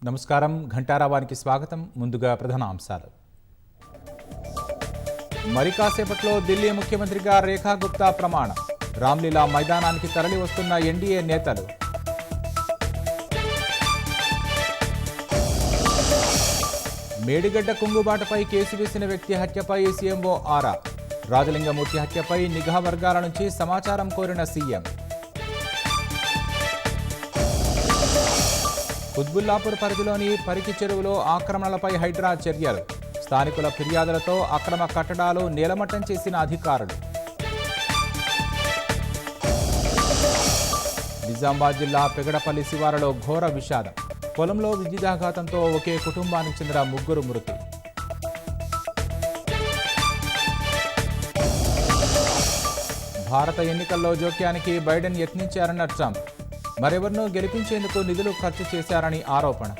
నమస్కారం ఘంటారావానికి స్వాగతం. ముందుగా ప్రధాన అంశాలు. మరి కాసేపట్లో ఢిల్లీ ముఖ్యమంత్రిగా రేఖా గుప్తా ప్రమాణం. రామ్లీలా మైదానానికి తరలి వస్తున్న ఎన్డీఏ నేతలు. మేడిగడ్డ కుంగుబాటుపై కేసు వేసిన వ్యక్తి హత్యపై సీఎంఓ ఆరా. రాజలింగమూర్తి హత్యపై నిఘా వర్గాల నుంచి సమాచారం కోరిన సీఎం. కుత్బుల్లాపూర్ పరిధిలోని పరికి చెరువులో ఆక్రమణలపై హైడ్రా చర్యలు. స్థానికుల ఫిర్యాదులతో అక్రమ కట్టడాలు నేలమట్టం చేసిన అధికారులు. నిజామాబాద్ జిల్లా పెగడపల్లి శివారులో ఘోర విషాదం. పొలంలో విద్యుదాఘాతంతో ఒకే కుటుంబానికి చెందిన 3 మృతి. భారత ఎన్నికల్లో జోక్యానికి బైడెన్ యత్నించారన్న ట్రంప్. మరెవరినో గెలిపించేందుకు నిధులు ఖర్చు చేశారని ఆరోపణ.